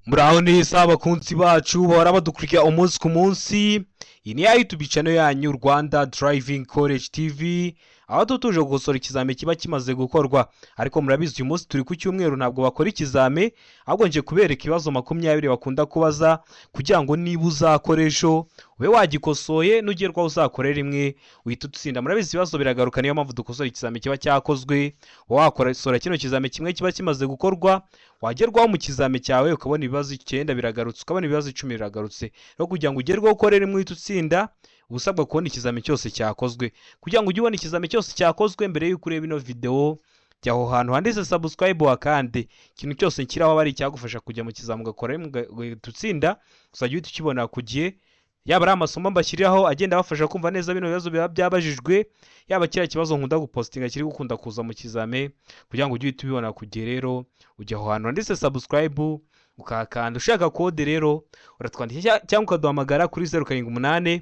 Muraho neza abakunzi bacu bahora badukurikira umunsi ku munsi. Iyi ni ya YouTube channel yanyu Rwanda Driving College TV, aho tutuje gukosora ikizame kiba kimaze gukorwa. Ariko murabizi uyu munsi turi ku cyumweru ntabwo bakora ikizame, ahubwo nje kubereka ibibazo 20 bakunda kubaza kugira ngo niba uzakora ejo ube wagikosoye nugerwa uzakore rimwe uhita utsinda. Murabizi ibibazo biragaruka, niyo mpamvu dukosora ikizame kiba cyakozwe. Wakora sora kino kizame kimwe kiba kimaze gukorwa, wagerwaho mu kizame cyawe ukabona ibibazo 9 biragarutse, ukabona ibibazo 10 biragarutse. Rero kugira ngo ugerweho ukore rimwe uhita utsinda, ubusabwa kubona ikizame cyose cyakozwe. Kugira ngo ujye ubona ikizame cyose cyakozwe, mbere y'uko ureba ino video jya aho hantu handitse subscribe wakande, ikintu cyose nkiraho bari cyagufasha kujya mu kizame ugakora rimwe utsinda, uzajya uhita ukibona ku gihe. Yaba ari amasomo mbashyiriraho agenda bafasha kumva neza bino bibazo biba byabajijwe, yaba kiriya kibazo nkunda gupostinga kiri gukunda kuza mu kizame, kugira ngo ujye uhita ubibona ku gihe. Rero ujya aho hantu handitse subscribe ukakanda. Ushaka kode rero uratwandikira cyangwa ukaduhamagara kuri 078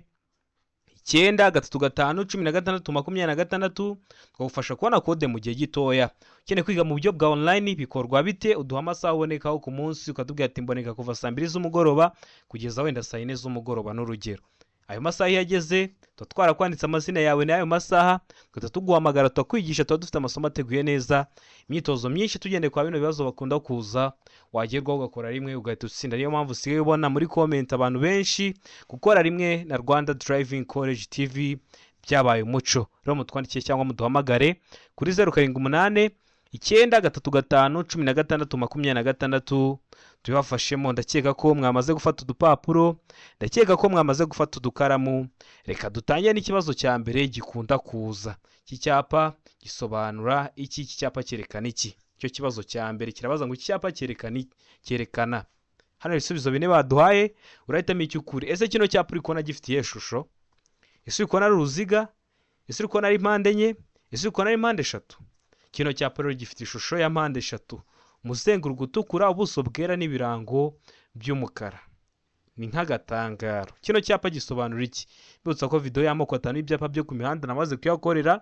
9351626, twagufasha kubona kode mu gihe gitoya. Ukeneye kwiga mu buryo bwa online bikorwa bite? Uduha amasaha ubonekaho ku munsi, ukatubwira ati mboneka kuva saa 2 z'umugoroba kugeza wenda saa 4 z'umugoroba n'urugero. Ayo masaha yageze tuba twarakwanditse amazina yawe n'ayo masaha, tugahita tuguhamagara tukakwigisha. Tuba dufite amasomo ateguye neza, imyitozo myinshi tugendeye kwa bino bibazo bakunda kuza, wagerwaho ugakora rimwe ugahita utsinda. Niyo mpamvu usigaye ubona muri comment abantu benshi gukora rimwe na Rwanda Driving College TV byabaye umuco. Rero mutwandikiye cyangwa muduhamagare kuri 078 9351626 tubafashemo. Ndakeka ko mwamaze gufata udupapuro, ndakeka ko mwamaze gufata udukaramu. Reka dutangire n'ikibazo cya mbere gikunda kuza. Iki cyapa gisobanura iki? Iki cyapa cyerekana iki? Icyo kibazo cya mbere kirabaza ngo iki cyapa cyerekana. Hano ibisubizo bine baduhaye, urahitamo icyo ukuri. Ese kino cyapa uri kubona gifitiye ishusho? Ese uri kubona ari uruziga? Ese uri kubona ari impande enye? Ese uri kubona ari impande eshatu? Kino cyapa rero gifite ishusho ya mpande eshatu, umuzenguruko utukura, ubuso bwera n'ibirango by'umukara. Ni nk'agatangaro. Kino cyapa gisobanura iki? Bibutsa ko video y'amoko 5 y'ibyapa byo ku mihanda namaze kuyakorera.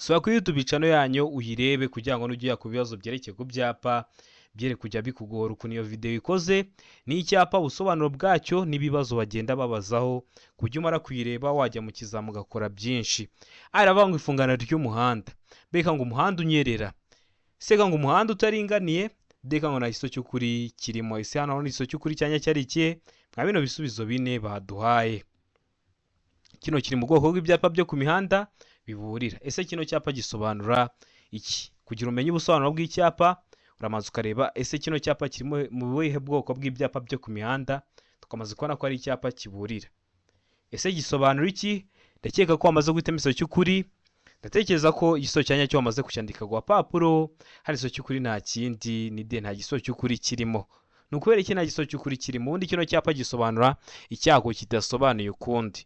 Sura kuri YouTube channel yanyu uyirebe kugira ngo nujye ku bibazo byerekeye ku byapa byere kujya bikugora uko niyo video ikoze. Ni icyapa ubusobanuro bwacyo n'ibibazo bagenda babazaho, kujya umara kuyireba wajya mu kizamu gakora byinshi. Aravuga ngo ifungana ry'umuhanda, beka ngo umuhanda unyerera, seka ngo umuhanda utaringaniye, deka ngo na iso cy'ukuri kirimo. Ese hano ni iso cy'ukuri cyanya cyari ikihe? Mwa bino bisubizo bine baduhaye. Kino kiri mu bwoko bw'ibyapa byo ku mihanda biburira. Ese kino cyapa gisobanura iki? Kugira umenye ubusobanuro bw'icyapa uramaze ukareba ese kino cyapa kirimo mu buhe bwoko bw'ibyapa byo ku mihanda, tukamaze kubona ko ari icyapa kiburira. Ese gisobanura iki? Ndakeka ko wamaze guhitamo iso cy'ukuri. Ndatekereza ko igiso cyanya cyo wamaze kucyandika ku papuro. Hari iso cy'ukuri nta kindi ni de, nta giso cy'ukuri kirimo. Nukubera iki nta giso cy'ukuri kirimo? Ubundi kino cyapa gisobanura icyago kidasobanuye ukundi.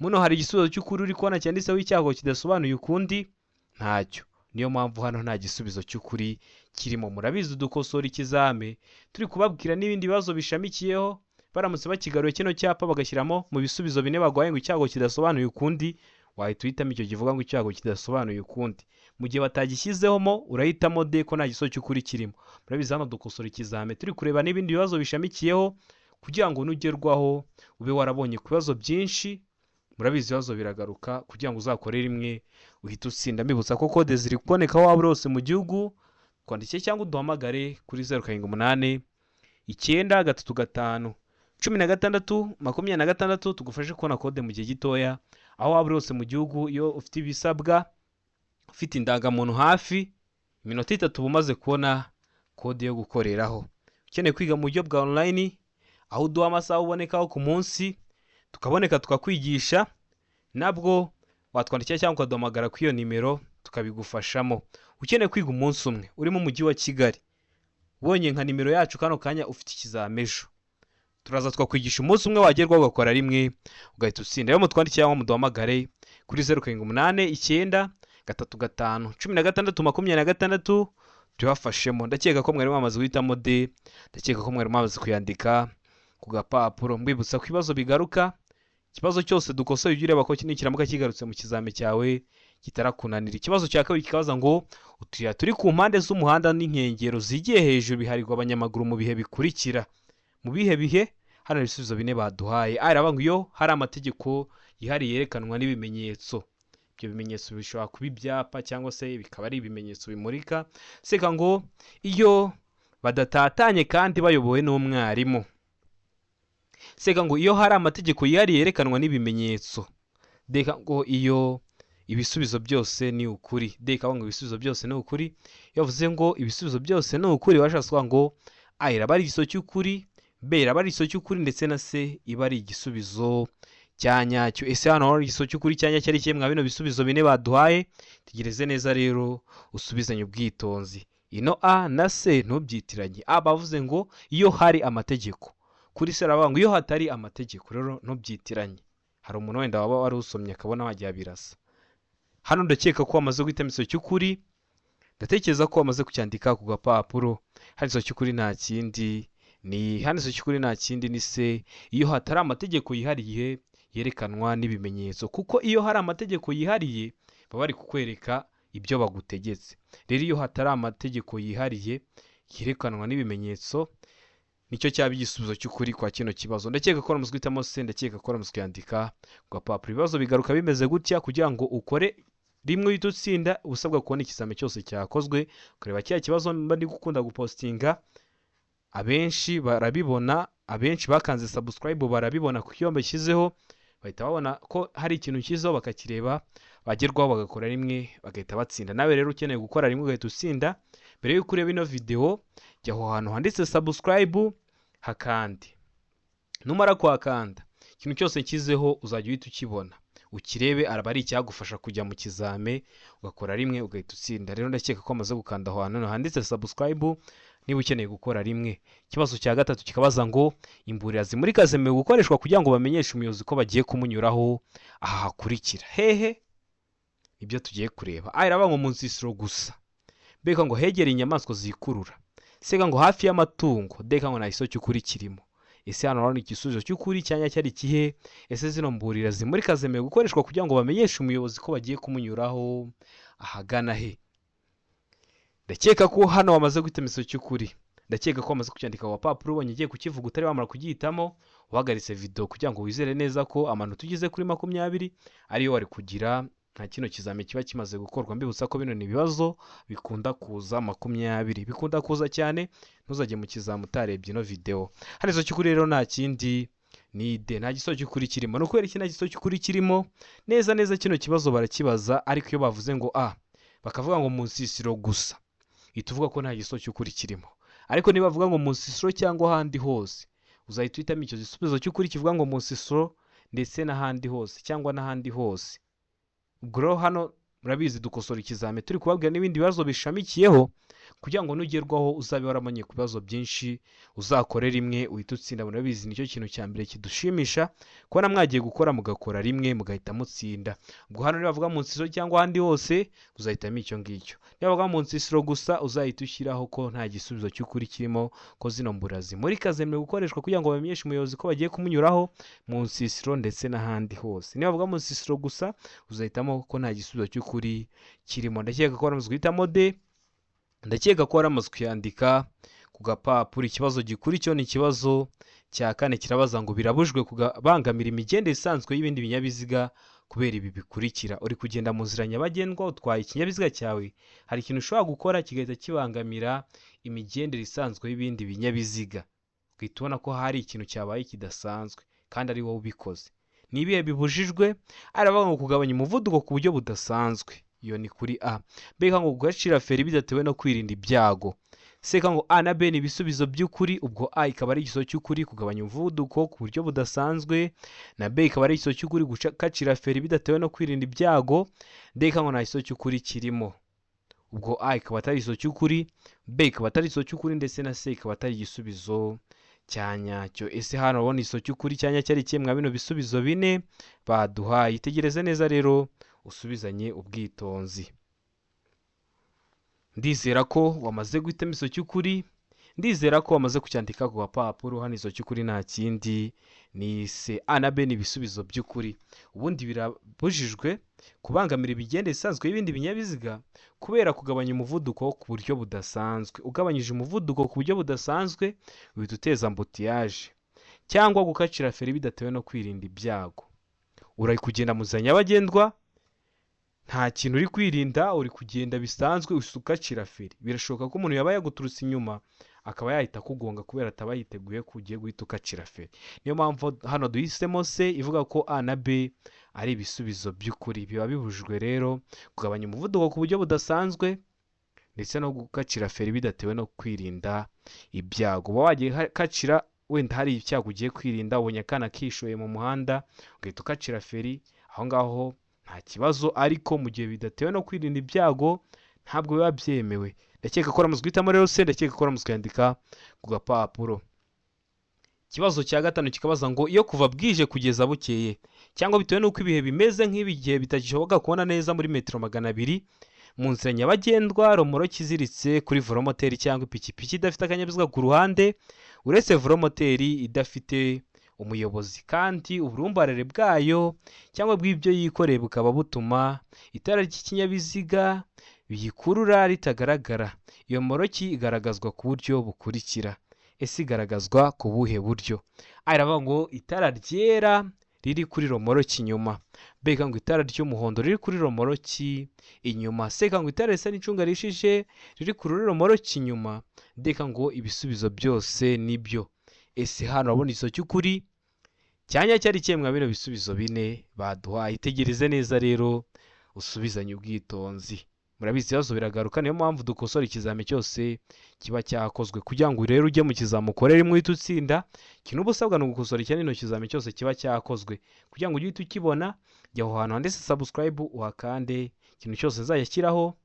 Muno hari igisubizo cy'ukuri uri kubona cyanditseho icyago kidasobanuye ukundi? Ntacyo. Niyo mpamvu hano nta gisubizo cy'ukuri kirimo. Murabizi dukosora ikizame turi kubabwira n'ibindi bibazo bishamikiyeho, baramutse bakigaruye kino cyapa bagashyiramo mu bisubizo bine bagwaye ngo icyago kidasobanuye ukundi, wahita uhitamo icyo kivuga ngo icyago kidasobanuye ukundi. Mu gihe batagishyizemo urahitamo de ko nta giso cy'ukuri kirimo. Murabizi hano dukosora ikizame turi kureba n'ibindi bibazo bishamikiyeho kugira ngo nugerwaho ube warabonye ku bibazo byinshi. Murabizi ibibazo biragaruka kugira ngo uzakore rimwe uhita utsinda. Mbibutsa ko kode ziri kuboneka aho waba hose mu gihugu. Twandikiye cyangwa uduhamagare kuri 078 9351626 tugufashe kubona kode mu gihe gitoya aho waba hose mu gihugu. Iyo ufite ibisabwa, ufite indangamuntu hafi, iminota 3 bumaze kubona kode yo gukoreraho. Ukeneye kwiga mu buryo bwa online, aho uduha amasaha ubonekaho ku munsi, tukaboneka tukakwigisha, nabwo watwandikira cyangwa ukaduhamagara ku iyo nimero tukabigufashamo. Ukeneye kwiga umunsi umwe urimo mu mujyi wa Kigali, ubonye nka nimero yacu kano kanya ufite ikizamejo, turaza twakwigisha umunsi umwe wagerwaho ugakora rimwe ugahita utsinda. Rero mutwandikire cyangwa muduhamagare kuri 078 9351626 tubafashemo. Ndakeka ko mwari mwamaze guhitamo de, ndakeka ko mwari mwamaze kuyandika ku gapapuro. Mbibutsa ko ibibazo bigaruka, ikibazo cyose dukosoye ujye ureba ko nikiramuka kigarutse mu kizame cyawe kitarakunanira. Ikibazo cya kabiri kikabaza ngo utuyira turi ku mpande z'umuhanda n'inkengero zigiye hejuru biharirwa abanyamaguru mu bihe bikurikira. Mu bihe bihe? Hano ibisubizo bine baduhaye. Aravuga ngo iyo hari amategeko yihariye yerekanwa n'ibimenyetso. Ibyo bimenyetso bishobora kuba ibyapa cyangwa se bikaba ari ibimenyetso bimurika. Seka ngo iyo badatatanye kandi bayobowe n'umwarimu. Seka ngo iyo hari amategeko yihariye yerekanwa n'ibimenyetso. Deka ngo iyo ibisubizo byose ni ukuri. Deka ngo ibisubizo byose ni ukuri. Yavuze ngo ibisubizo byose ni ukuri, washaka ngo A iraba ari igisubizo cy'ukuri, B iraba ari igisubizo cy'ukuri ndetse na C iba ari igisubizo cya nyacyo. Ese hano hari igisubizo cy'ukuri cya nyacyo ari kimwe bino bisubizo bine baduhaye? Tegereze neza rero usubizanye ubwitonzi. Ino A na C ntubyitiranye. A bavuze ngo iyo hari amategeko. Kuri C aravuga ngo iyo hatari amategeko. Rero ntubyitiranye. Hari umuntu wenda waba wari usomye akabona wagiye birasa. Hano ndakeka ko wamaze guhitamo igisubizo cy'ukuri. Ndatekereza ko wamaze kucyandika ku gapapuro. Hano igisubizo cy'ukuri nta kindi ni C. Iyo hatari amategeko yihariye yerekanwa n'ibimenyetso. Kuko iyo hari amategeko yihariye baba bari kukwereka ibyo bagutegetse. Rero iyo hatari amategeko yihariye yerekanwa n'ibimenyetso, nicyo cyaba igisubizo cy'ukuri kwa kino kibazo. Ndakeka ko wamaze guhitamo C, ndakeka ko wamaze kuyandika ku gapapuro. Ibibazo bigaruka bimeze gutya kugira ngo ukore rimwe uhita utsinda. Usabwa kubona ikizame cyose cyakozwe, kureba cya kibazo mba ndi gukunda gupostinga. Abenshi barabibona, abenshi bakanze subscribe barabibona kuko iyo mbashyizeho bahita babona ko hari ikintu cyizaho bakakireba, bagerwaho bagakora rimwe bagahita batsinda. Nawe rero ukeneye gukora rimwe ugahita utsinda, mbere y'uko ureba ino video jya aho hantu handitse subscribe hakande. Numara kuhakanda ikintu cyose nshyizeho uzajya uhita ukibona, ukirebe araba ari icyagufasha kujya mu kizame ugakora rimwe ugahita utsinda. Rero ndakeka ko amaze gukanda aho hantu handitse subscribe niba ukeneye gukora rimwe. Ikibazo cya gatatu kikabaza ngo imburira zimurika zemewe gukoreshwa kugira ngo bamenyeshe umuyobozi ko bagiye kumunyuraho aha hakurikira. Hehe ibyo tugiye kureba. A iravuga ngo mu nsisiro gusa. B ngo hegereye inyamaswa zikurura. C ngo hafi y'amatungo. D ngo nta gisubizo cy'ukuri kirimo. Ese hano urabona igisubizo cy'ukuri cyanya cyari kihe? Ese zino mburira zimurika zemewe gukoreshwa kugira ngo bamenyeshe umuyobozi ko bagiye kumunyuraho ahagana he? Ndakeka ko hano wamaze guhitamo igisubizo cy'ukuri. Ndakeka ko wamaze kucyandika ku papuro, ubonye ugiye kukivuga utari wamara kugihitamo, uhagaritse video kugira ngo wizere neza ko amanota ugize kuri 20 ariyo wari kugira nta kino kizame kiba kimaze gukorwa. Mbibutsa ko bino ni ibibazo bikunda kuza 20, bikunda kuza cyane. Ntuzajye mu kizame utarebye ino video. Hano igisubizo cy'ukuri rero nta kindi ni D. Nta gisubizo cy'ukuri kirimo. No kubera iki nta gisubizo cy'ukuri kirimo? Neza kino kibazo barakibaza, ariko iyo bavuze ngo A bakavuga ngo mu nsisiro gusa, ituvuga ko nta gisubizo cy'ukuri kirimo. Ariko niba bavuga ngo mu nsisiro cyangwa ahandi hose, uzahita uhitamo icyo gisubizo cy'ukuri kivuga ngo mu nsisiro ndetse n'ahandi hose cyangwa n'ahandi hose. Ubwo hano murabizi dukosora ikizame turi kubabwira n'ibindi bibazo bishamikiyeho kugira ngo nugerwaho uzabe waramenye ku bibazo byinshi, uzakore rimwe uhita utsinda. Murabizi nicyo kintu cya mbere kidushimisha, kubona mwagiye gukora mugakora rimwe mugahita mutsinda. Ubwo hano niba bavuga mu nsisiro cyangwa ahandi hose uzahitamo icyo ngicyo. Niba bavuga mu nsisiro gusa uzahita ushyiraho ko nta gisubizo cy'ukuri kirimo, ko zino mbura zimurika zemewe gukoreshwa kugira ngo bamenyeshe umuyobozi ko bagiye kumunyuraho mu nsisiro ndetse n'ahandi hose. Niba bavuga mu nsisiro gusa uzahitamo ko nta gisubizo cy'ukuri kirimo. Ndakeka ko waramaze guhitamo D. Ndakeka ko waramaze kuyandika ku gapapuro. Ikibazo gikurikiyeho ni ikibazo cya kane, kirabaza ngo birabujwe kubangamira imigendere isanzwe y'ibindi binyabiziga kubera ibi bikurikira. Uri kugenda mu nzira nyabagendwa utwaye ikinyabiziga cyawe, hari ikintu ushobora gukora kigahita kibangamira imigendere isanzwe y'ibindi binyabiziga, ugahita ubona ko hari ikintu cyabaye kidasanzwe kandi ari wowe ubikoze. Ni ibihe bibujijwe? Aravuga ngo kugabanya umuvuduko ku buryo budasanzwe. Iyo ni kuri A. B ngo gukacira feri bidatewe no kwirinda ibyago. C ngo A na B ni ibisubizo by'ukuri, ubwo A ikaba ari igisubizo cy'ukuri kugabanya umuvuduko ku buryo budasanzwe, na B ikaba ari igisubizo cy'ukuri gukacira feri bidatewe no kwirinda ibyago. D ngo nta gisubizo cy'ukuri kirimo. Ubwo A ikaba atari igisubizo cy'ukuri, B ikaba atari igisubizo cy'ukuri ndetse na C ikaba atari igisubizo cya nyacyo. Ese hano urabona igisubizo cy'ukuri cya nyacyo ari kimwe bino bisubizo bine baduhaye. Itegereze neza rero usubizanye ubwitonzi. Ndizera ko wamaze guhitamo igisubizo cy'ukuri, ndizera ko wamaze kucyandika ku gapapuro. Hano igisubizo cy'ukuri nta kindi ni C. A na B ni ibisubizo by'ukuri. Ubundi birabujijwe kubangamira imigendere isanzwe y'ibindi binyabiziga kubera kugabanya umuvuduko ku buryo budasanzwe. Ugabanyije umuvuduko ku buryo budasanzwe uhita uteza ambutiyaje cyangwa gukacira feri bidatewe no kwirinda ibyago. Uri kugenda mu nzira nyabagendwa nta kintu uri kwirinda, uri kugenda bisanzwe ukacira feri, birashoboka ko umuntu yaba yaguturutse inyuma akaba yahita akugonga kubera ataba yiteguye ko ugiye guhita ukacira feri. Niyo mpamvu hano duhisemo se ivuga ko A na B ari ibisubizo by'ukuri. Biba bibujijwe rero kugabanya umuvuduko ku buryo budasanzwe ndetse no gukacira feri bidatewe no kwirinda ibyago. Uba wagiye kacira wenda hari icyago ugiye kwirinda, ubonye akana kishoye mu muhanda ugahita ukacira feri, aho ngaho nta kibazo, ariko mu gihe bidatewe no kwirinda ibyago ntabwo biba byemewe. Ndakeka ko uramutse uhitamo rero se, ndakeka ko uramutse ukandika ku gapapuro. Ikibazo cya gatanu kikabaza ngo iyo kuva bwije kugeza bukeye cyangwa bitewe n'uko ibihe bimeze nk'ibi gihe bitagishoboka kubona neza muri metero 200 mu nzira nyabagendwa, romoroki iziritse kuri velomoteri cyangwa ipikipiki idafite akanyabiziga ku ruhande uretse velomoteri idafite umuyobozi, kandi uburumbarare bwayo cyangwa bw'ibyo yikoreye bukaba butuma itara ry'ikinyabiziga biyikurura ritagaragara. Iyo moroki igaragazwa ku buryo bukurikira. Ese igaragazwa ku buhe buryo? Aravuga ngo itara ryera riri kuri romoroki inyuma, B ngo itara ry'umuhondo riri kuri romoroki inyuma, C ngo itara risa n'icunga rishije riri kuri romoroki inyuma, D ngo ibisubizo byose nibyo. Ese hano urabona iso cy'ukuri cyanya cyari cyemwa bino bisubizo bine baduhaye. Itegereze neza rero usubizanye ubwitonzi. Murabizi ibibazo biragaruka, niyo mpamvu dukosora ikizami cyose kiba cyakozwe kugira ngo rero ujye mu kizami ukorere imwe uhite utsinda. Ikintu uba usabwa ni ugukosora ino kizami cyose kiba cyakozwe kugira ngo ujye uhita ukibona. Jya aho hantu handitse subscribe uhakande, ikintu cyose nzajya ashyiraho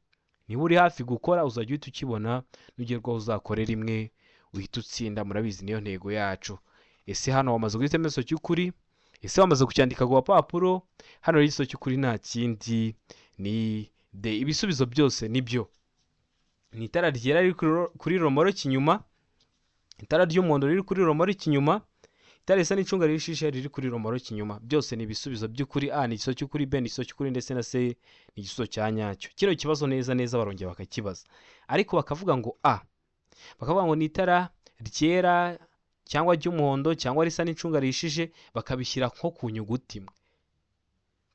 niba uri hafi gukora uzajya uhita ukibona, nugerwaho uzakorera imwe uhita utsinda. Murabizi niyo ntego yacu. Ese hano wamaze guhitamo iso cy'ukuri? Ese wamaze kucyandika ku gapapuro? Hano rero iso cy'ukuri nta kindi ni D. Ibisubizo byose nibyo. Ni itara ryera riri kuri romoroki inyuma, itara ry'umuhondo riri kuri romoroki inyuma, itara risa n'icunga rishije riri kuri romoroki inyuma. Byose ni ibisubizo by'ukuri. A ni iso cy'ukuri, B ni iso cy'ukuri, ndetse na C ni igisubizo cya nyacyo. Kino kibazo neza neza barongera bakakibaza, ariko bakavuga ngo A, bakavuga ngo ni itara ryera cyangwa ry'umuhondo cyangwa risa n'icunga rishije, bakabishyira nko ku nyuguti imwe.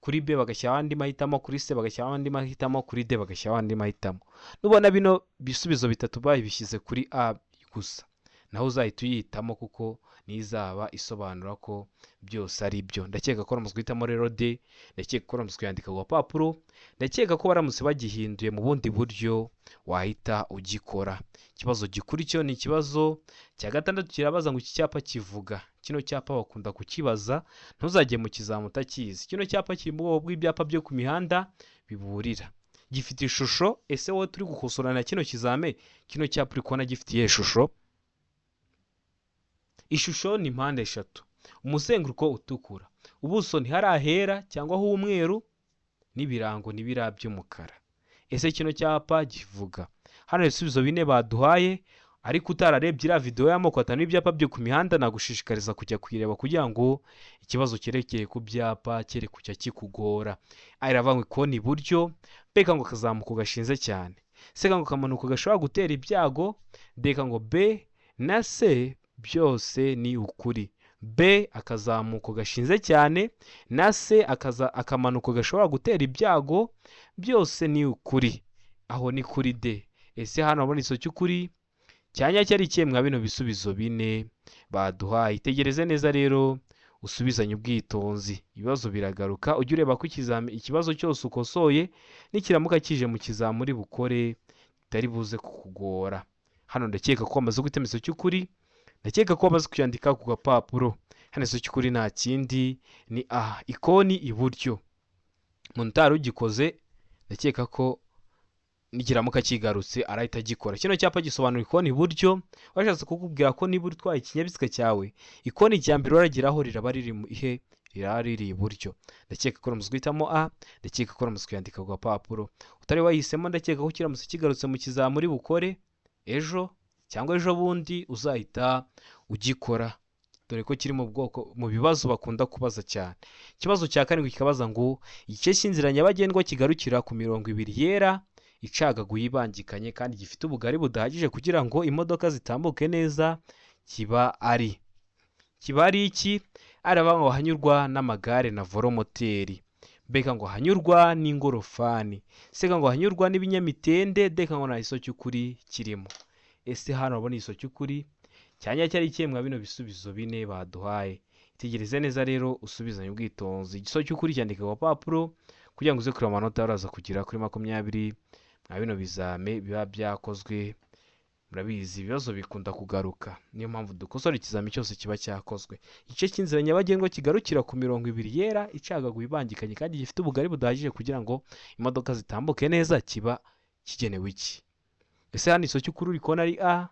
Kuri B bagashyiraho andi mahitamo, kuri C bagashyiraho andi mahitamo, kuri D bagashyiraho andi mahitamo. Nubona bino bisubizo bitatu babishyize kuri A gusa, naho uzahita uyihitamo kuko nizaba isobanura ko byose ari byo. Ndakeka ko uramutse uhitamo rero D, ndakeka ko uramutse kuyandika ku gapapuro, ndakeka ko baramutse bagihinduye mu bundi buryo wahita ugikora. Ikibazo gikurikiyeho ni ikibazo cya gatandatu, kirabaza ngo iki cyapa kivuga. Kino cyapa bakunda kukibaza, ntuzajye mu kizami utakizi. Kino cyapa kiri mu bwoko bw'ibyapa byo ku mihanda biburira, gifite ishusho. Ese wowe turi gukosorana kino kizame, kino cyapa uri kubona gifite iyihe shusho? Ishusho ni mpande eshatu, umuzenguruko utukura, ubuso ntihari ahera cyangwa h'umweru, n'ibirango n'ibira by'umukara. Ese kino cyapa kivuga? Hano ibisubizo bine baduhaye, ariko utararebye iriya video y'amoko atanu y'ibyapa byo ku mihanda, nagushishikariza kujya kuyireba kugira ngo ikibazo cyerekeye ku byapa cyere kujya kikugora. Aravuga ngo ikoni iburyo, B ngo akazamuko gashinze cyane, C ngo akamanuko gashobora gutera ibyago, D ngo B na C byose ni ukuri. B akazamuko gashinze cyane na C akamanuko gashobora gutera ibyago, byose ni ukuri. Aho ni kuri D. Ese hano urabona iso cy'ukuri cyanya cyari cyemwa bino bisubizo bine baduhaye. Itegereze neza rero usubizanye ubwitonzi. Ibibazo biragaruka, ujye ureba ko ikibazo cyose ukosoye nikiramuka kije mu kizami muri bukore kitari buze kukugora. Hano ndakeka ko wamaze guhitamo iso cy'ukuri, ndakeka ko wamaze kuyandika ku gapapuro. Hano iso cy'ukuri nta kindi ni A, ikoni iburyo. Umuntu utari ugikoze ndakeka ko nikiramuka kigarutse arahita agikora. Kino cyapa gisobanura ikoni iburyo, washatse kukubwira ko niba utwaye ikinyabiziga cyawe ikoni rya mbere urageraho riraba riri mu ihe, riraba riri iburyo. Ndakeka ko uramutse guhitamo A, ndakeka ko uramutse kuyandika ku gapapuro. Utari wahisemo, ndakeka ko kiramutse kigarutse mu kizami muri bukore ejo cyangwa ejo bundi uzahita ugikora. dore ko kiri mu bibazo bakunda kubaza cyane. Ikibazo cya karindwi kikabaza ngo igice cy'inzira nyabagendwa kigarukira ku mirongo ibiri yera icagaguye ibangikanye kandi gifite ubugari budahagije kugira ngo imodoka zitambuke neza kiba ari iki? Aravuga ngo hanyurwa n'amagare na volomoteri, mbega ngo hanyurwa n'ingorofani, sega ngo hanyurwa n'ibinyamitende, deka ngo nta iso cy'ukuri kirimo. Ese hano urabona iso cy'ukuri cyanya cyari cyemwa bino bisubizo bine baduhaye. Itegereze neza rero usubizanye ubwitonzi. Igiso cy'ukuri cyandika ku papuro kugira ngo uze kureba amanota uraza kugira kuri 20 mwa bino bizame biba byakozwe. Murabizi ibibazo bikunda kugaruka, niyo mpamvu dukosora ikizami cyose kiba cyakozwe. Igice cy'inzira nyabagendwa kigarukira ku mirongo ibiri yera icagaguye ibangikanye kandi gifite ubugari budahagije kugira ngo imodoka zitambuke neza kiba kigenewe iki? Ese hano iso cy'ukuri uri kubona ari A,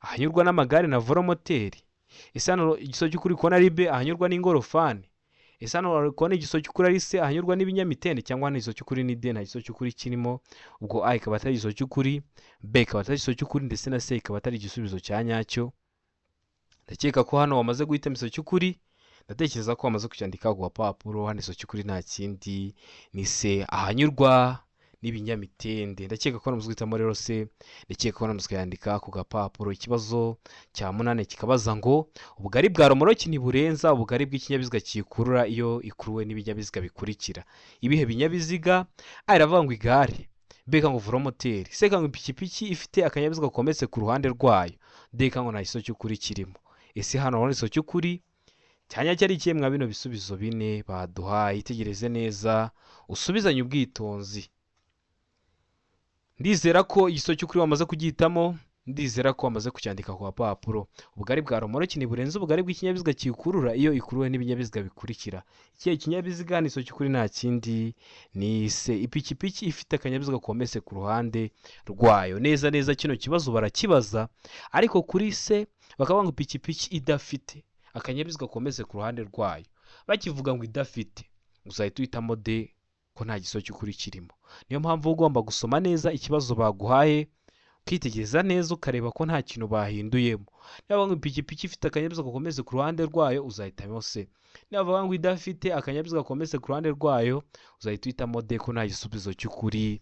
ahanyurwa n'amagare na volomoteri. Ese hano igiso cy'ukuri kubona ari B, ahanyurwa n'ingorofani. Ese hano uri kubona igiso cy'ukuri ari C, ahanyurwa n'ibinyamitende, cyangwa hano igiso cy'ukuri ni D, nta giso cy'ukuri kirimo. Ubwo A ikaba atari igiso cy'ukuri, B ikaba atari igiso cy'ukuri, ndetse na C ikaba atari igisubizo cya nyacyo. Ndakeka ko hano wamaze guhitamo igiso cy'ukuri, ndatekereza ko wamaze kucyandika ku papuro. Hano igiso cy'ukuri nta kindi ni C, ahanyurwa n'ibinyamitende. Ndakeka ko namuzwe guhitamo rero C, ndakeka ko namuzwe yandika ku gapapuro. Ikibazo cya 8 kikabaza ngo ubugari bwa romoroki ntiburenza ubugari bw'ikinyabiziga kikurura iyo ikuruwe n'ibinyabiziga bikurikira. Ibihe binyabiziga? Aravuga ngo igare, mbega ngo volomoteri, seka ngo ipikipiki ifite akanyabiziga kometse ku ruhande rwayo, deka ngo nta iso cy'ukuri kirimo. Ese hano urabona iso cy'ukuri cyanya cyari cyemwa bino bisubizo bine baduhaye. Itegereze neza usubizanye ubwitonzi. Ndizera ko igiso cy'ukuri wamaze kugihitamo, ndizera ko wamaze kucyandika ku papuro. Ubugari bwa romoroki ntiburenza ubugari bw'ikinyabiziga kikurura iyo ikuruwe n'ibinyabiziga bikurikira. Ikihe kinyabiziga? Ni iso cy'ukuri nta kindi ni C, ipikipiki ifite akanyabiziga kometse ku ruhande rwayo. Neza neza kino kibazo barakibaza, ariko kuri C bakavuga ngo ipikipiki idafite akanyabiziga kometse ku ruhande rwayo. Bakivuga ngo idafite, uzahita uhitamo D ko nta giso cy'ukuri kirimo. Niyo mpamvu ugomba gusoma neza ikibazo baguhaye, ukitegereza neza ukareba ko nta kintu bahinduyemo. Niba bavuga ngo ipikipiki ifite akanyabiziga gakomeze ku ruhande rwayo, uzahitamo C. Niba bavuga ngo idafite akanyabiziga gakomeze ku ruhande rwayo, uzahita uhitamo D ko nta gisubizo cy'ukuri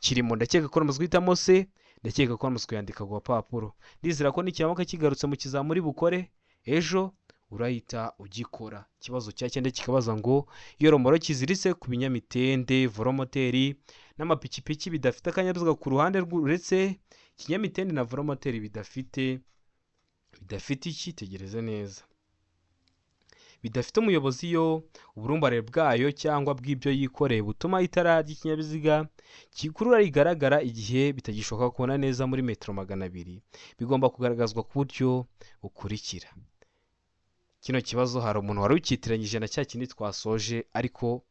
kirimo. Ndakeka ko namuzwe guhitamo C, ndakeka ko namuzwe yandika ku papuro. Ndizera ko nikiramuka kigarutse mu kizamuri bukore ejo urahita ugikora. Ikibazo cya 9 kikabaza ngo iyo romoroki ziritse ku binyamitende, volomoteri n'amapikipiki bidafite akanyabiziga ku ruhande uretse ikinyamitende na volomoteri bidafite iki? Tegereze neza. Bidafite umuyobozi yo uburumbare bwayo cyangwa bw'ibyo yikoreye butuma itara ry'ikinyabiziga kikurura rigaragara igihe bitagishoboka kubona neza muri metero 200, bigomba kugaragazwa ku buryo bukurikira. Kino kibazo hari umuntu wari ukitiranyije na cya kindi twasoje, ariko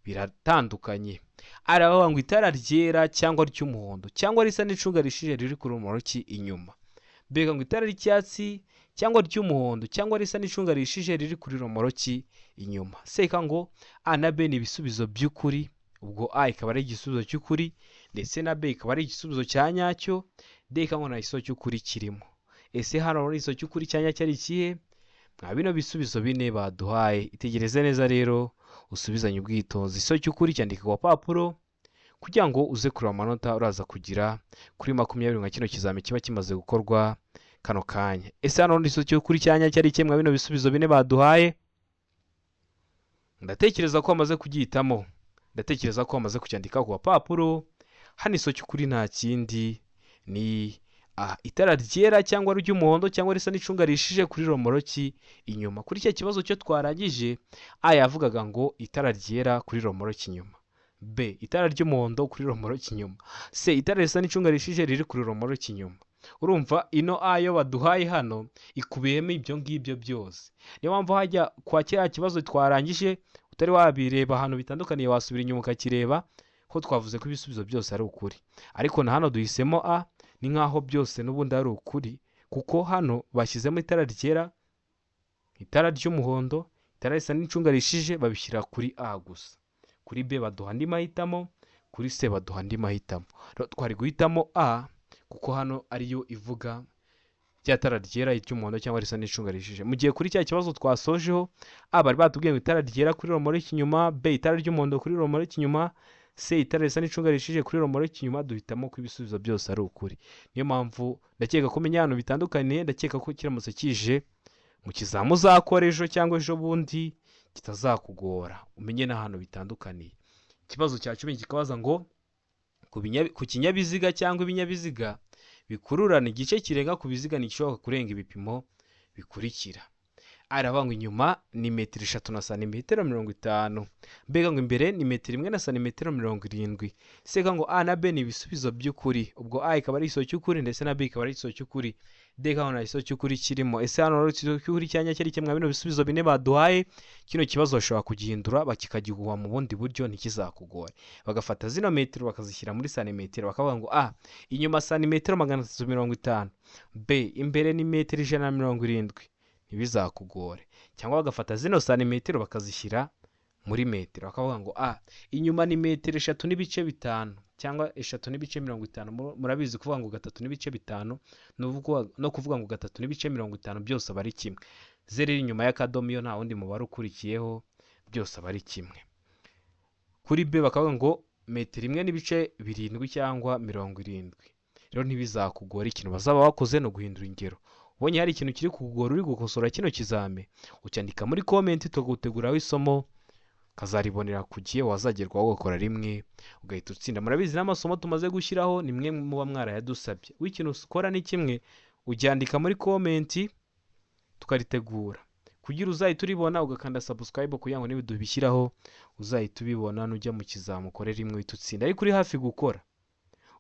biratandukanye. Aravuga ngo itara ryera cyangwa ry'umuhondo cyangwa risa n'icunga rishije riri ku romoroki inyuma. Mbega ngo itara ry'icyatsi cyangwa ry'umuhondo cyangwa risa n'icunga rishije riri kuri romoroki inyuma. Seka ngo A na B ni ibisubizo by'ukuri, ubwo A ikaba ari igisubizo cy'ukuri ndetse na B ikaba ari igisubizo cya nyacyo, D ngo nta iso cy'ukuri kirimo. Ese hano urabona iso cy'ukuri cya nyacyo ari ikihe? Mwa bino bisubizo bine baduhaye. Itegereze neza rero usubizanye ubwitonzi. Iso cy'ukuri cyandika ku papuro kugira ngo uze kureba amanota uraza kugira kuri 20 nka kino kizami kiba kimaze gukorwa kano kanya. Ese hano iso cy'ukuri cyanya cyari cyemwa bino bisubizo bine baduhaye? Ndatekereza ko wamaze kugihitamo, ndatekereza ko wamaze kucyandika ku papuro. Hano iso cy'ukuri nta kindi ni itara ryera cyangwa ry'umuhondo cyangwa risa n'icunga rishije kuri romoroki inyuma. Kuri icyo kibazo cyo twarangije, A yavugaga ngo itara ryera kuri romoroki inyuma, B itara ry'umuhondo kuri romoroki inyuma, C itara risa n'icunga rishije riri kuri romoroki inyuma. Urumva ino A yo baduhaye hano ikubiyemo ibyo ngibyo byose. Niyo mpamvu hajya kwa kiriya kibazo twarangije utari wabireba ahantu bitandukaniye, wasubira inyuma ukakireba ko twavuze ko ibisubizo byose ari ukuri, ariko na hano duhisemo A ni nkaho byose n'ubundi ari ukuri, kuko hano bashyizemo itara ryera, itara ry'umuhondo, itara risa n'icunga rishije babishyira kuri A gusa. Kuri B baduha andi mahitamo, kuri C baduha andi mahitamo. Twari guhitamo A kuko hano ariyo ivuga rya tara ryera, iry'umuhondo cyangwa risa n'icunga rihishije. Mu gihe kuri cya kibazo twasojeho A bari batubwiye ngo itara ryera kuri romoroki inyuma, B itara ry'umuhondo kuri romoroki inyuma, C itara risa n'icunga rihishije kuri romoroki inyuma, duhitamo ko ibisubizo byose ari ukuri. Niyo mpamvu ndakeka ko menya ahantu bitandukaniye, ndakeka ko kiramutse kije mu kizamu uzakora ejo cyangwa ejo bundi kitazakugora, umenye n'ahantu bitandukaniye. Ikibazo cya 10 kikabaza ngo ku kinyabiziga cyangwa ibinyabiziga bikururana igice kirenga ku biziga ntigishobora kurenga ibipimo bikurikira. Aravuga ngo inyuma ni metero 3 na santimetero 50, mbega ngo imbere ni metero 1 na santimetero 70. Seka ngo A na B ni ibisubizo by'ukuri, ubwo A ikaba ari isoho cy'ukuri ndetse na B ikaba ari isoho cy'ukuri, D kandi isoho cy'ukuri kirimo. Ese hano rero isoho cy'ukuri cyanya cyari kimwe bino bisubizo bine baduhaye, kino kibazo bashobora kugihindura bakikagiguha mu bundi buryo ntikizakugore. Bagafata zino metero bakazishyira muri santimetero, bakavuga ngo A inyuma santimetero 350, B imbere ni metero 170, ntibizakugore. Cyangwa bagafata zino santimetero bakazishyira muri metero, bakavuga ngo A inyuma ni metero 3 n'ibice 5 cyangwa 3 n'ibice 50. Murabizi kuvuga ngo 3 n'ibice 5 no kuvuga ngo 3 n'ibice 50 byose aba ari kimwe. Zero iri inyuma y'akadomo iyo nta wundi mubare ukurikiyeho, byose aba ari kimwe. Kuri B bakavuga ngo metero 1 n'ibice 7 cyangwa 70. Rero ntibizakugora, ikintu bazaba wakoze no guhindura ingero. Ubonye hari ikintu kiri kugora uri gukosora kino kizame, ucyandika muri comment tuguteguraho isomo kazaribonera ku gihe wazagerwaho ugakora rimwe ugahita utsinda. Murabizi n'amasomo tumaze gushyiraho ni mwe muba mwarayadusabye. W'ikintu ukora ni kimwe, ubyandika muri comment tukaritegura kugira uzahita uribona, ugakanda subscribe kugira ngo niba dubishyiraho uzahita ubibona nujya mu kizamu ukore rimwe uhita utsinda. Ariko uri hafi gukora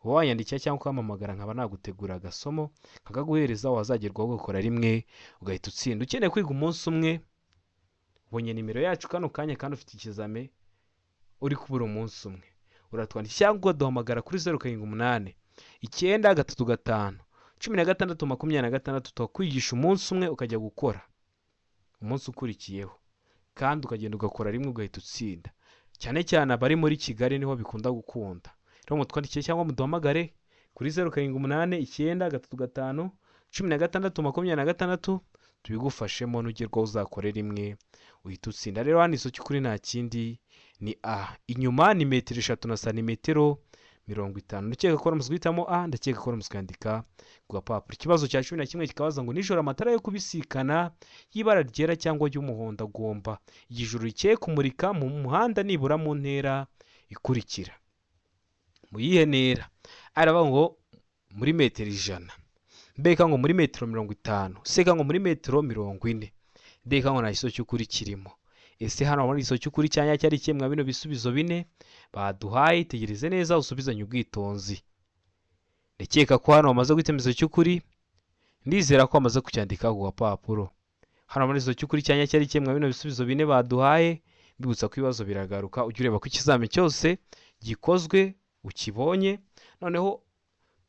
uba wanyandikira cyangwa ukampamagara nkaba nagutegura agasomo kakaguhereza wazagerwaho ugakora rimwe ugahita utsinda. Ukeneye kwiga umunsi umwe, ubonye nimero yacu kano kanya kandi ufite ikizame uri kubura umunsi umwe, uratwandikira cyangwa duhamagara kuri 078 935 1626 tukakwigisha umunsi umwe ukajya gukora umunsi ukurikiyeho, kandi ukagenda ugakora rimwe ugahita utsinda. Cyane cyane abari muri Kigali niho bikunda gukunda. Rero mutwandikiye cyangwa muduhamagare kuri 078 935 1626 tubigufashemo nugerwaho uzakore rimwe uhita utsinda. Rero hano isoho cy'ukuri nta kindi ni A inyuma ni metero 3 na santimetero 50. Ndakeka ko muzi guhitamo A, ndakeka ko muzi kwandika ku gapapuro. Ikibazo cya 11 kikabaza ngo nijoro amatara yo kubisikana y'ibara ryera cyangwa y'umuhondo agomba igijuru rikeye kumurika mu muhanda nibura mu ntera ikurikira. Mu yihe ntera? Aravuga ngo muri metero 100, mbega ngo muri metero 50, seka ngo muri metero 40, ndeka ngo nta isoho cy'ukuri kirimo. Ese hano muri isoho cy'ukuri cyanya cyari kimwe bino bisubizo bine baduhaye, tegereze neza usubizanye ubwitonzi. Ndakeka ko hano bamaze guhitamo isoho cy'ukuri, ndizera ko bamaze kucyandika ku gapapuro. Hano muri isoho cy'ukuri cyanya cyari kimwe bino bisubizo bine baduhaye, bibutsa ko ibibazo biragaruka ujye ureba ko ikizame cyose gikozwe ukibonye, noneho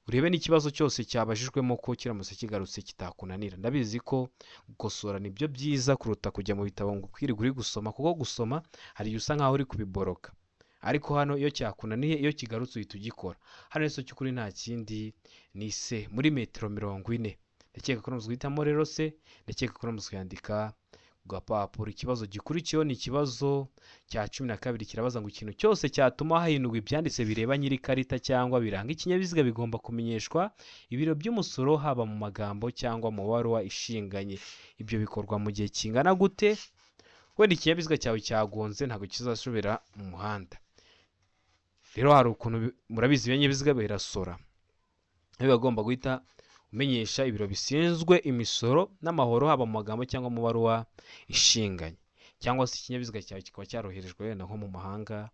urebe n'ikibazo cyose cyabajijwemo ko kiramutse kigarutse kitakunanira. Ndabizi ko gukosora nibyo byiza kuruta kujya mu bitabo ngo kwirirwa uri gusoma, kuko gusoma hari igihe usa nkaho uri kubiboroka, ariko hano iyo cyakunaniye iyo kigarutse uhita ugikora. Hano isoho cy'ukuri nta kindi ni C muri metero 40. Ndakeka ko muzi guhitamo rero C, ndakeka ko muzi kuyandika ku gapapuro. Ikibazo gikurikiyeho ni ikibazo cya 12 kirabaza ngo ikintu cyose cyatuma hahindurwa ibyanditse bireba nyiri karita cyangwa biranga ikinyabiziga bigomba kumenyeshwa ibiro by'umusoro haba mu magambo cyangwa mu baruwa ishinganye. Ibyo bikorwa mu gihe kingana gute? Wenda ikinyabiziga cyawe cyagonze ntabwo kizasubira mu muhanda. Rero hari ukuntu murabizi ibinyabiziga birasora, biba bagomba guhita umenyesha ibiro bishinzwe imisoro n'amahoro haba mu magambo cyangwa mu baruwa ishinganye, cyangwa se ikinyabiziga cyawe kikaba cyaroherejwe wenda nko mu mahanga.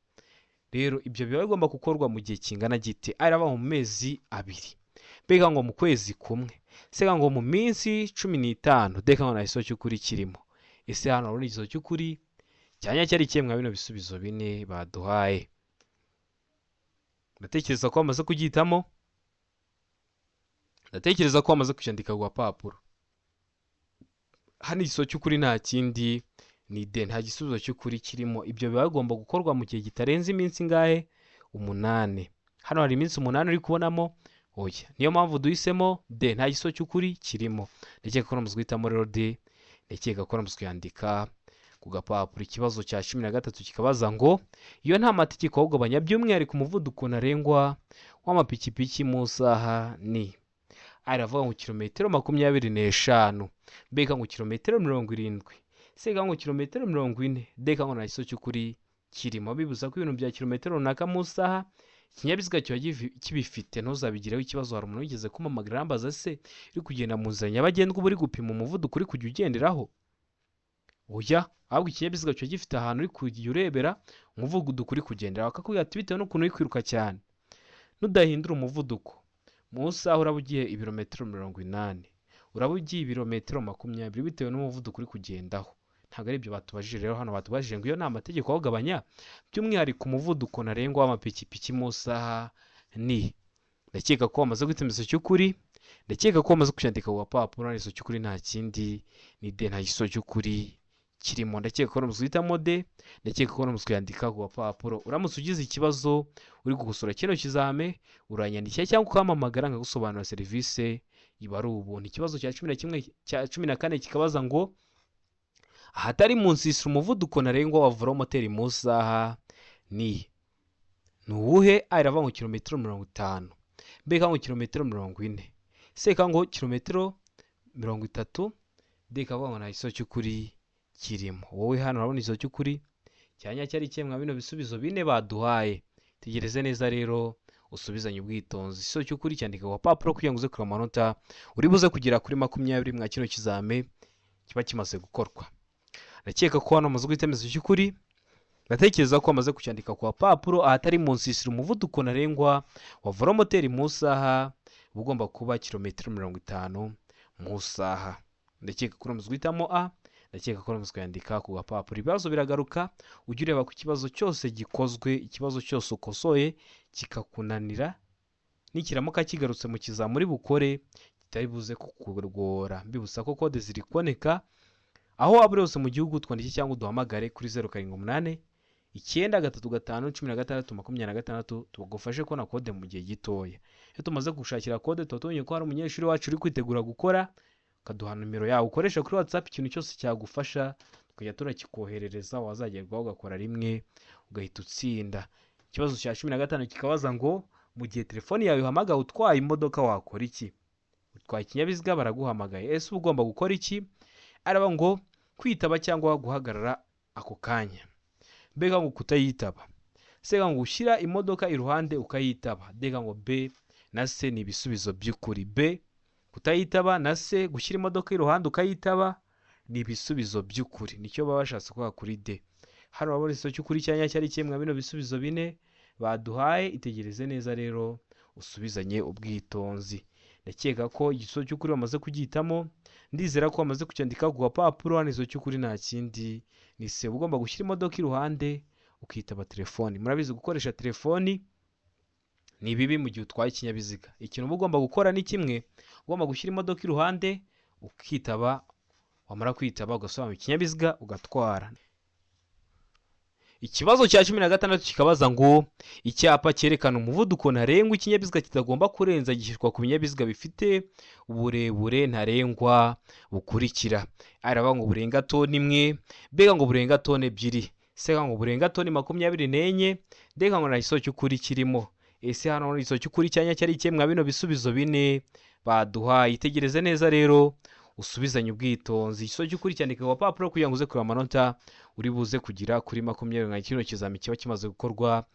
Rero ibyo biba bigomba gukorwa mu gihe kingana gite? Araba mu mezi 2, mbega ngo mu kwezi kumwe, seka ngo mu minsi 15, deka ngo nta isoho cy'ukuri kirimo. Ese hano rero isoho cy'ukuri cyanya cyari kimwe bino bisubizo bine baduhaye. Ndatekereza ko bamaze kugihitamo, ndatekereza ko bamaze kucyandika ku gapapuro. Hano isoho cy'ukuri nta kindi ni D, nta gisubizo cy'ukuri kirimo. Ibyo biba bigomba gukorwa mu gihe kitarenze iminsi ingahe? 8. Hano hari iminsi 8 uri kubonamo, oya. Niyo mpamvu duhisemo D, nta gisubizo cy'ukuri kirimo. Ndakeka ko namaze guhitamo rero D, ndakeka ko namaze kuyandika ku gapapuro. Ikibazo cya 13 kikabaza ngo iyo nta mategeko awugabanya by'umwihariko umuvuduko ntarengwa w'amapikipiki mu isaha ni aravuga ngo kilometero 25, B ngo kilometero 70, C ngo kilometero 40, D ngo nta gisubizo cy'ukuri kirimo. Bibuza ko ibintu bya kilometero runaka mu isaha ikinyabiziga kiba kibifite. Ntuzabigireho ikibazo. Hari umuntu wigeze kumamagara arambaza se uri kugenda mu nzira nyabagendwa uba uri gupima umuvuduko uri kujya ugenderaho? Oya, ahubwo ikinyabiziga kiba gifite ahantu uri kujya urebera umuvuduko uri kugenderaho, akakubwira ati bitewe n'ukuntu uri kwiruka cyane nudahindura umuvuduko mu isaha uraba ugiye ibirometero 80, uraba ugiye ibirometero 20 bitewe n'umuvuduko uri kugendaho. Ntabwo ari ibyo batubajije. Rero hano batubajije ngo iyo nta mategeko awugabanya by'umwihariko umuvuduko ntarengwa w'amapikipiki mu isaha ni. Ndakeka ko wamaze guhita igisubizo cy'ukuri, ndakeka ko wamaze kucyandika ku gapapuro. Nta gisubizo cy'ukuri nta kindi ni D, nta gisubizo cy'ukuri kirimo. Ndakeka ko wamaze guhitamo D, ndakeka ko wamaze kuyandika ku gapapuro. Uramutse ugize ikibazo uri gukosora kino kizame uranyandikira cyangwa ukampamagara nkagusobanurira serivisi iba ari ubuntu. Ikibazo cya 14 kikabaza ngo ahatari mu nsisiro umuvuduko ntarengwa wa velomoteri mu isaha ni uwuhe? A iravuga ngo kilometero 50, B ngo kilometero 40, C ngo kilometero 30, D kavuga ngo nta gisubizo cy'ukuri kirimo. Wowe hano urabona igisubizo cy'ukuri cyanya cyari kimwe bino bisubizo bine baduhaye. Tegereze neza rero usubizanye ubwitonzi. Igisubizo cy'ukuri cyandika ku gapapuro kugira ngo uze kureba amanota uri buze kugera kuri 20 mwa kino kizame kiba kimaze gukorwa. Ndakeka ko hano amaze guhitamo igisubizo cy'ukuri. Ndatekereza ko amaze kucyandika ku gapapuro. Ahatari mu nsisiro umuvuduko ntarengwa wa velomoteri mu isaha uba ugomba kuba kilometero 50 mu isaha. Ndakeka ko amaze guhitamo A, ndakeka ko amaze kuyandika ku gapapuro. Ibibazo biragaruka, ujye ureba ku kibazo cyose gikozwe, ikibazo cyose ukosoye kikakunanira nikiramuka kigarutse mu kizamuri bukore kitari buze kukugora. Mbibutsa ko kode ziri kuboneka aho waba uri hose mu gihugu. Twandike cyangwa uduhamagare kuri 078 935 tugufashe kubona kode mu gihe gitoya. Iyo tumaze gushakira kode tuba ko hari umunyeshuri wacu uri kwitegura gukora, ukaduha nimero yawe ukoresha kuri WhatsApp. Ikintu cyose cyagufasha tukajya turakikoherereza, wazagerwaho ugakora rimwe ugahita utsinda. Ikibazo cya 15 kikabaza ngo mu gihe telefoni yawe uhamagaye utwaye imodoka wakora iki? Utwaye ikinyabiziga baraguhamagaye, ese uba ugomba gukora iki? Araba ngo kwitaba cyangwa guhagarara ako kanya, B ngo kutayitaba, C ngo gushyira imodoka iruhande ukayitaba, D ngo B na C ni ibisubizo by'ukuri. B kutayitaba na C gushyira imodoka iruhande ukayitaba ni ibisubizo by'ukuri. Nicyo baba bashatse kuvuga kuri D. Hano urabona igisubizo cy'ukuri cyanya cyari kimwe bino bisubizo bine baduhaye. Itegereze neza rero usubizanye ubwitonzi. Ndakeka ko igisubizo cy'ukuri bamaze kugihitamo. Ndizera ko bamaze kucyandika ku gapapuro. Hano igisubizo cy'ukuri nta kindi ni C, ugomba gushyira imodoka iruhande ukitaba telefoni. Murabizi gukoresha telefoni ni bibi mu gihe utwaye ikinyabiziga. Ikintu uba ugomba gukora ni kimwe, ugomba gushyira imodoka iruhande ukitaba, wamara kwitaba ugasobanura ikinyabiziga ugatwara. Ikibazo cya 16 kikabaza ngo icyapa cyerekana umuvuduko ntarengwa ikinyabiziga kitagomba kurenza gishyirwa ku binyabiziga bifite uburebure ntarengwa bukurikira. Aravuga ngo burenga toni 1, B ngo burenga toni 2, C ngo burenga toni 24, D ngo nta gisubizo cy'ukuri kirimo. Ese hano igisubizo cy'ukuri cyanya cyari kimwe bino bisubizo bine baduhaye. Itegereze neza rero usubizanye ubwitonzi. Igisubizo cy'ukuri cyandika ku gapapuro kugira ngo uze kureba amanota uri buze kugira kuri 20 mwa kino kizami kiba kimaze gukorwa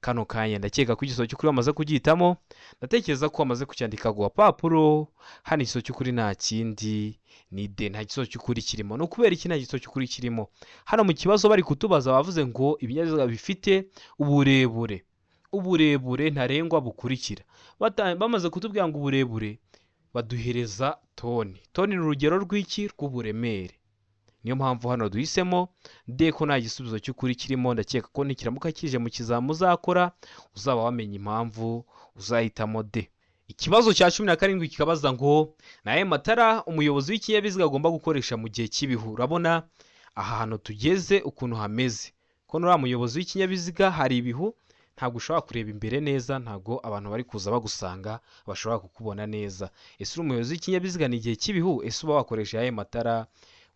kano kanya. Ndakeka ko igisubizo cy'ukuri bamaze kugihitamo. Ndatekereza ko bamaze kucyandika ku gapapuro. Hano igisubizo cy'ukuri nta kindi ni D, nta gisubizo cy'ukuri kirimo. No kubera iki nta gisubizo cy'ukuri kirimo? Hano mu kibazo bari kutubaza bavuze ngo ibinyabiziga bifite uburebure ntarengwa bukurikira. Bamaze kutubwira ngo uburebure baduhereza toni. Toni ni urugero rw'iki? Rw'uburemere. Niyo mpamvu hano duhisemo D ko nta gisubizo cy'ukuri kirimo. Ndakeka ko nikiramuka kije mu kizamu uzakora uzaba wamenye impamvu uzahitamo D. Ikibazo cya 17 kikabaza ngo naye matara umuyobozi w'ikinyabiziga agomba gukoresha mu gihe cy'ibihu. Urabona aha hantu tugeze ukuntu hameze ko nura muyobozi w'ikinyabiziga hari ibihu ntabwo ushobora kureba imbere neza, ntabwo abantu bari kuza bagusanga bashobora kukubona neza. Ese uri umuyobozi w'ikinyabiziga ni igihe cy'ibihu, ese uba wakoresha ayahe matara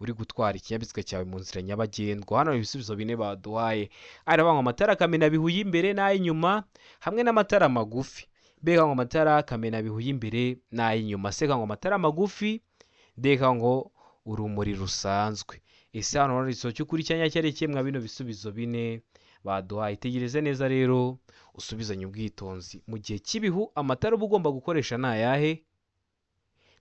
uri gutwara ikinyabiziga cyawe mu nzira nyabagendwa? Hano ibisubizo bine baduhaye, aravuga ngo amatara kamenabihu y'imbere n'ay'inyuma hamwe n'amatara magufi. Mbega ngo amatara kamenabihu y'imbere n'ay'inyuma, se ngo amatara magufi, ndeka ngo urumuri rusanzwe. Ese hano rero ikibazo cy'ukuri cyanya cyari kimwe bino bisubizo bine baduhaye. Tegereze neza rero usubizanye ubwitonzi. Mu gihe cy'ibihu amatara uba ugomba gukoresha ni ayahe?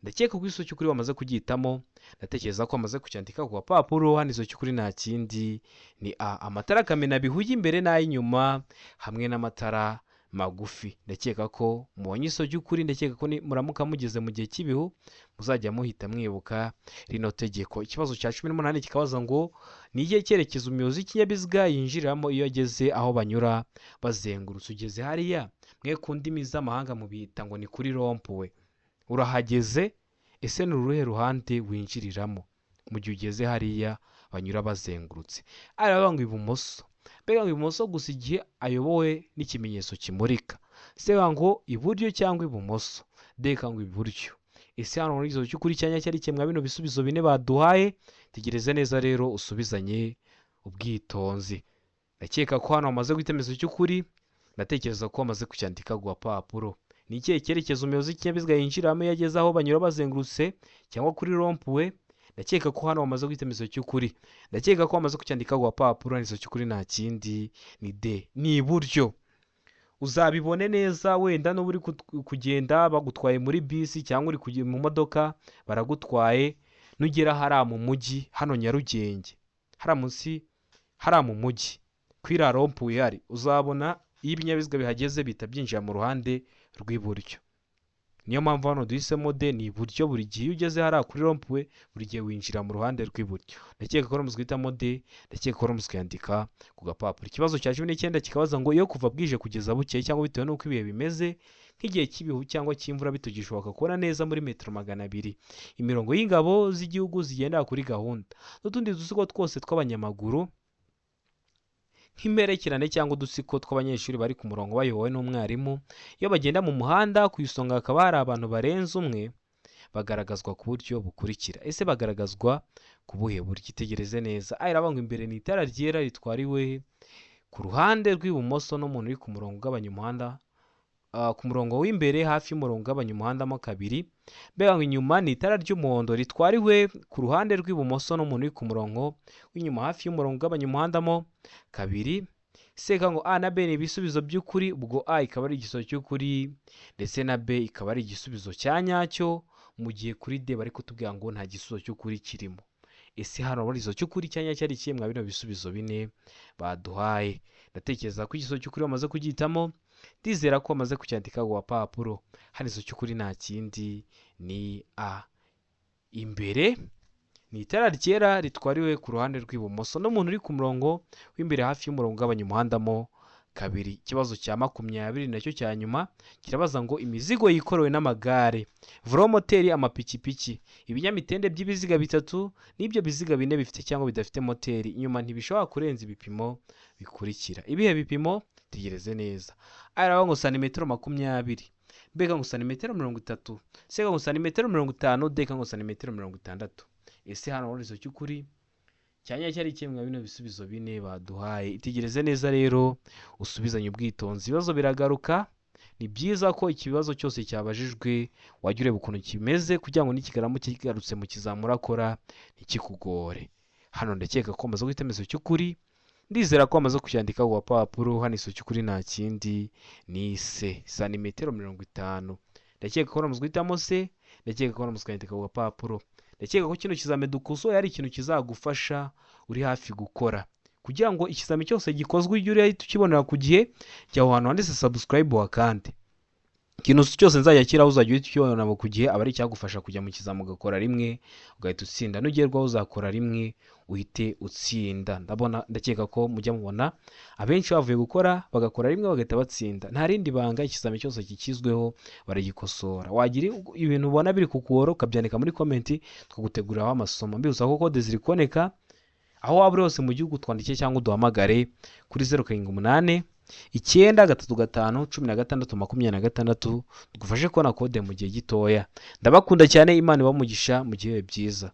Ndakeka ko ikibazo cy'ukuri wamaze kugihitamo, ndatekereza ko wamaze kucyandika ku gapapuro. Hano ikibazo cy'ukuri nta kindi ni A, amatara kamenabihu y'imbere n'ay'inyuma hamwe n'amatara magufi. Ndakeka ko mubonye ikibazo cy'ukuri, ndakeka ko muramuka mugeze mu gihe cy'ibihu muzajya muhita mwibuka rino tegeko. Ikibazo cya 18 kikabaza ngo ni igihe cyerekezo umuyobozi w'ikinyabiziga yinjiriramo iyo ageze aho banyura bazengurutse. Ugeze hariya, mwe ku ndimi z'amahanga mubita ngo ni kuri rompuwe. Urahageze, ese ni uruhe ruhande winjiriramo mu gihe ugeze hariya banyura bazengurutse? Aravuga ngo ibumoso. Mbega ngo ibumoso gusa igihe ayobowe n'ikimenyetso kimurika, se ngo iburyo cyangwa ibumoso? Ndeka ngo iburyo. Ese hano muri izo cy'ukuri cyanya cyari kimwe bino bisubizo bine baduhaye. Tegereze neza rero usubizanye ubwitonzi. Ndakeka ko hano wamaze guhitamo cy'ukuri, ndatekereza ko wamaze kucyandika ku gapapuro. Ni ikihe cyerekezo umuyobozi w'ikinyabiziga yinjiramo iyo ageze aho banyura bazengurutse cyangwa kuri rompuwe? Ndakeka ko hano wamaze guhitamo cy'ukuri, ndakeka ko wamaze kucyandika ku gapapuro. Ni cy'ukuri nta kindi ni D, ni iburyo. Uzabibone neza wenda n'ubu uri kugenda bagutwaye muri bisi cyangwa uri mu modoka baragutwaye, nugera hariya mu mujyi hano Nyarugenge, hariya munsi hariya mu mujyi kwira rompuwe ihari, uzabona iyo ibinyabiziga bihageze bihita byinjira mu ruhande rw'iburyo. Niyo mpamvu hano duhisemo D, ni iburyo. Buri gihe iyo ugeze hariya kuri rompuwe buri gihe winjira mu ruhande rw'iburyo. Ndakeka ko uramutse uhitamo D, ndakeka ko uramutse uyandika ku gapapuro. Ikibazo cya 19 kikabaza ngo iyo kuva bwije kugeza bukeye cyangwa bitewe n'uko ibihe bimeze nk'igihe cy'ibihu cyangwa cy'imvura bitugishoboka kubona neza muri metero 200 imirongo y'ingabo z'igihugu zigendera kuri gahunda n'utundi dusigo twose tw'abanyamaguru nk'imperekerane cyangwa udusiko tw'abanyeshuri bari ku murongo bayobowe n'umwarimu. Iyo bagenda mu muhanda ku isonga hakaba hari abantu barenze umwe, bagaragazwa ku buryo bukurikira. Ese bagaragazwa ku buhe buryo? Itegereze neza. Aravuga ngo imbere ni itara ryera ritwariwe ku ruhande rw'ibumoso n'umuntu uri ku murongo ugabanya umuhanda, ku murongo w'imbere hafi y'umurongo ugabanya umuhanda mo kabiri. Mbega ngo inyuma ni itara ry'umuhondo ritwariwe ku ruhande rw'ibumoso n'umuntu uri ku murongo w'inyuma hafi y'umurongo ugabanya umuhanda mo kabiri. Seka ngo A na B ni ibisubizo by'ukuri, ubwo A ikaba ari igisubizo cy'ukuri ndetse na B ikaba ari igisubizo cya nyacyo, mu gihe kuri D bari kutubwira ngo nta gisubizo cy'ukuri kirimo. Ese hano muri izo cy'ukuri cyanya cyari kimwe bino bisubizo bine baduhaye. Ndatekereza ko igisubizo cy'ukuri bamaze kugihitamo, ndizera ko bamaze kucyandika ku gapapuro. Hano izo cy'ukuri nta kindi ni A. Imbere ni itara ryera ritwariwe ku ruhande rw'ibumoso n'umuntu uri ku murongo w'imbere hafi y'umurongo ugabanya umuhanda mo kabiri. Ikibazo cya 20 nacyo cya nyuma kirabaza ngo imizigo yikorowe n'amagare, velomoteri, amapikipiki, ibinyamitende by'ibiziga bitatu n'ibyo biziga bine bifite cyangwa bidafite moteri inyuma ntibishobora kurenza ibipimo bikurikira. Ibihe bipimo? Tegereze neza. Aravuga ngo santimetero 20, mbega ngo santimetero 30, seka ngo santimetero 50, deka ngo santimetero 60. Ese hano muri izo cy'ukuri cyanya cyari kimwe bino bisubizo bine baduhaye. Itegereze neza rero usubizanye ubwitonzi. Ibibazo biragaruka, ni byiza ko ikibazo cyose cyabajijwe wajya ureba ukuntu kimeze kugira ngo n'ikigaramo kigarutse mu kizamura akora ntikikugore. Hano ndakeka ko amaze guhitamo izo cy'ukuri, ndizera ko amaze kucyandika ku gapapuro. Hano izo cy'ukuri nta kindi ni C, santimetero 50. Ndakeka ko amaze guhitamo C, ndakeka ko amaze kucyandika ku gapapuro. Ndakeka ko kino kizame dukosoye ari ikintu kizagufasha uri hafi gukora, kugira ngo ikizame cyose gikozwe ujye uri tukibonera ku gihe. Jya aho hantu handitse subscribe wakande, ikintu cyose nzajya kiraho uzajya uhita ukibonera ku gihe, aba ari icyagufasha kujya mu kizame ugakora rimwe ugahita utsinda, nugerwaho uzakora rimwe uhite utsinda. Ndakeka ko mujya mubona abenshi bavuye gukora bagakora rimwe bagahita batsinda. Nta rindi banga, ikizame cyose kikizweho baragikosora. Wagira ibintu ubona biri kukugora ukabyandika muri komenti tukaguteguriraho amasomo. Mbibutsa ko kode ziri kuboneka aho waba uri hose mu gihugu, twandike cyangwa uduhamagare kuri 078 9 3 5 16 tugufashe kubona kode mu gihe gitoya. Ndabakunda cyane, Imana ibahe umugisha, mu gihe byiza.